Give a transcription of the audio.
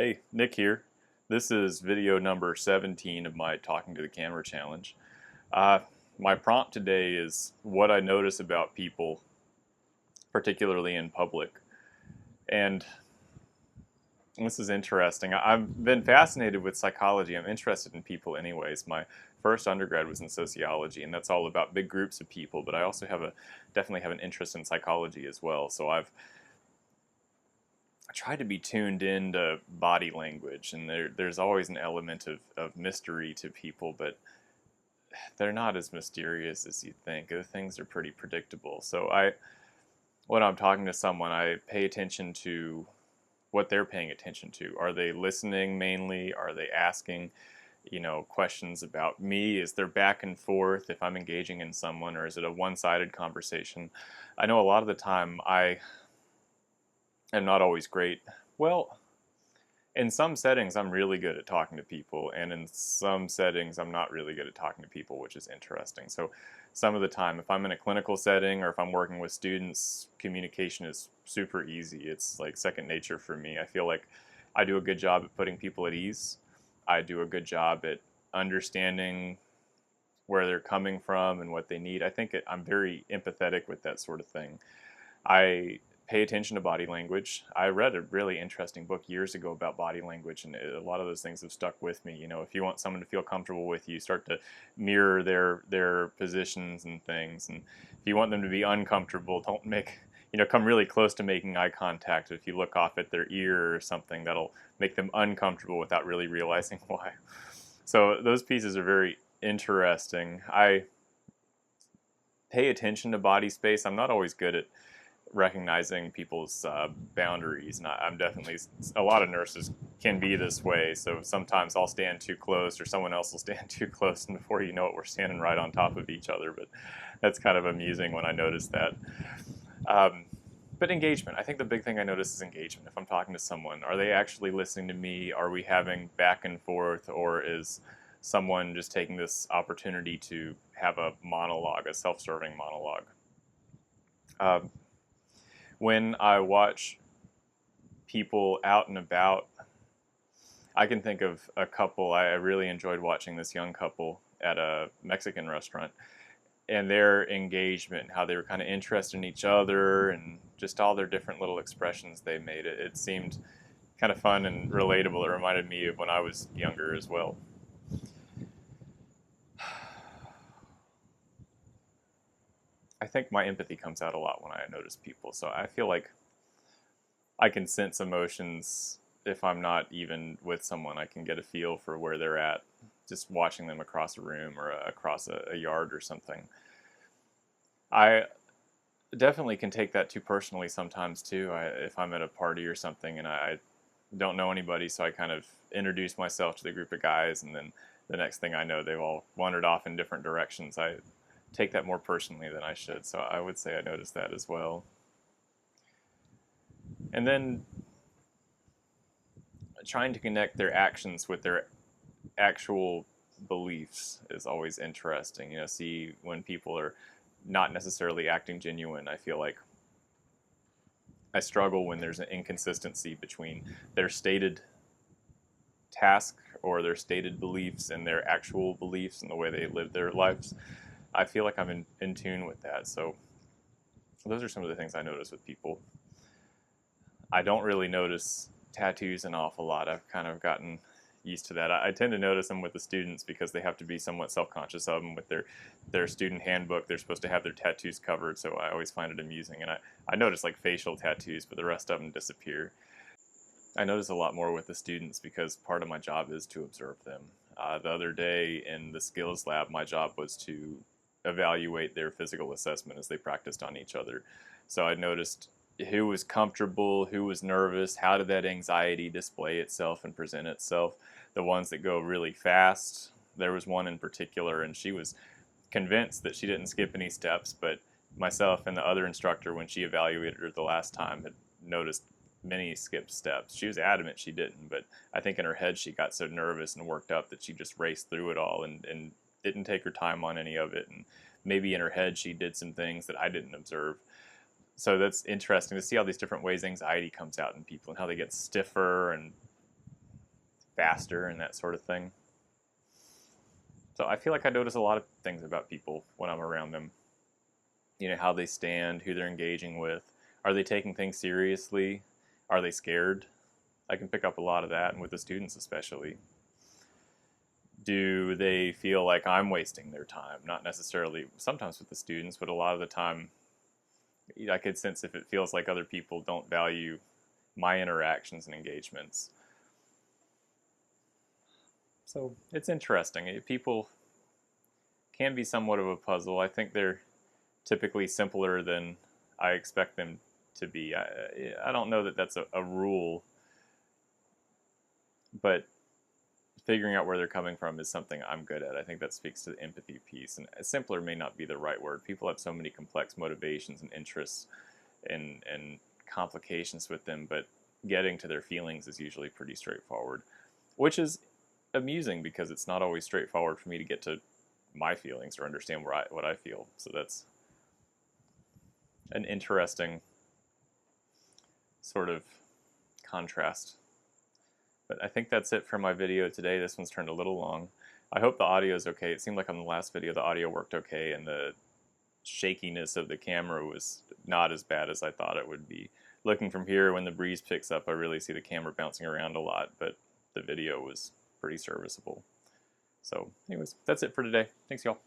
Hey, Nick here. This is video number 17 of my Talking to the Camera challenge. Uh, my prompt today is what I notice about people, particularly in public. And this is interesting. I've been fascinated with psychology. I'm interested in people anyways. My first undergrad was in sociology, and that's all about big groups of people, but I also definitely have an interest in psychology as well. So I try to be tuned into body language, and there's always an element of mystery to people, but they're not as mysterious as you think. The things are pretty predictable. So when I'm talking to someone, I pay attention to what they're paying attention to. Are they listening mainly? Are they asking, questions about me? Is there back and forth if I'm engaging in someone, or is it a one-sided conversation? I know a lot of the time I am not always great. Well, in some settings, I'm really good at talking to people, and in some settings, I'm not really good at talking to people, which is interesting. So, some of the time, if I'm in a clinical setting or if I'm working with students, communication is super easy. It's like second nature for me. I feel like I do a good job at putting people at ease. I do a good job at understanding where they're coming from and what they need. I'm very empathetic with that sort of thing. I pay attention to body language. I read a really interesting book years ago about body language, and a lot of those things have stuck with me. If you want someone to feel comfortable with you, start to mirror their positions and things. And if you want them to be uncomfortable, don't come really close to making eye contact. If you look off at their ear or something, that'll make them uncomfortable without really realizing why. So those pieces are very interesting. I pay attention to body space. I'm not always good at recognizing people's boundaries, and I'm definitely, a lot of nurses can be this way. So sometimes I'll stand too close, or someone else will stand too close, and before you know it, we're standing right on top of each other. But that's kind of amusing when I notice that. But engagement, I think the big thing I notice is engagement. If I'm talking to someone, are they actually listening to me? Are we having back and forth, or is someone just taking this opportunity to have a monologue, a self-serving monologue? Um, when I watch people out and about, I can think of a couple. I really enjoyed watching this young couple at a Mexican restaurant, and their engagement, how they were kind of interested in each other, and just all their different little expressions they made. It seemed kind of fun and relatable. It reminded me of when I was younger as well. I think my empathy comes out a lot when I notice people, so I feel like I can sense emotions if I'm not even with someone. I can get a feel for where they're at just watching them across a room or across a yard or something. I definitely can take that too personally sometimes too. If I'm at a party or something and I don't know anybody, so I kind of introduce myself to the group of guys, and then the next thing I know, they've all wandered off in different directions. I take that more personally than I should, so I would say I noticed that as well. And then trying to connect their actions with their actual beliefs is always interesting. See when people are not necessarily acting genuine. I feel like I struggle when there's an inconsistency between their stated task or their stated beliefs and their actual beliefs and the way they live their lives. I feel like I'm in tune with that. So those are some of the things I notice with people. I don't really notice tattoos an awful lot. I've kind of gotten used to that. I tend to notice them with the students because they have to be somewhat self-conscious of them. With their student handbook, they're supposed to have their tattoos covered, so I always find it amusing. And I notice like facial tattoos, but the rest of them disappear. I notice a lot more with the students because part of my job is to observe them. The other day in the skills lab, my job was to evaluate their physical assessment as they practiced on each other. So I noticed who was comfortable, who was nervous, how did that anxiety display itself and present itself. The ones that go really fast, there was one in particular, and she was convinced that she didn't skip any steps, but myself and the other instructor, when she evaluated her the last time, had noticed many skipped steps. She was adamant she didn't, but I think in her head she got so nervous and worked up that she just raced through it all and didn't take her time on any of it. And maybe in her head she did some things that I didn't observe. So that's interesting to see all these different ways anxiety comes out in people and how they get stiffer and faster and that sort of thing. So I feel like I notice a lot of things about people when I'm around them. You know, how they stand, who they're engaging with. Are they taking things seriously? Are they scared? I can pick up a lot of that, and with the students especially. Do they feel like I'm wasting their time? Not necessarily sometimes with the students, but a lot of the time I could sense if it feels like other people don't value my interactions and engagements. So it's interesting. People can be somewhat of a puzzle. I think they're typically simpler than I expect them to be. I don't know that that's a rule, but figuring out where they're coming from is something I'm good at. I think that speaks to the empathy piece. And simpler may not be the right word. People have so many complex motivations and interests and complications with them, but getting to their feelings is usually pretty straightforward, which is amusing because it's not always straightforward for me to get to my feelings or understand what I feel. So that's an interesting sort of contrast. But I think that's it for my video today. This one's turned a little long. I hope the audio is okay. It seemed like on the last video the audio worked okay and the shakiness of the camera was not as bad as I thought it would be. Looking from here, when the breeze picks up, I really see the camera bouncing around a lot, but the video was pretty serviceable. So anyways, that's it for today. Thanks, y'all.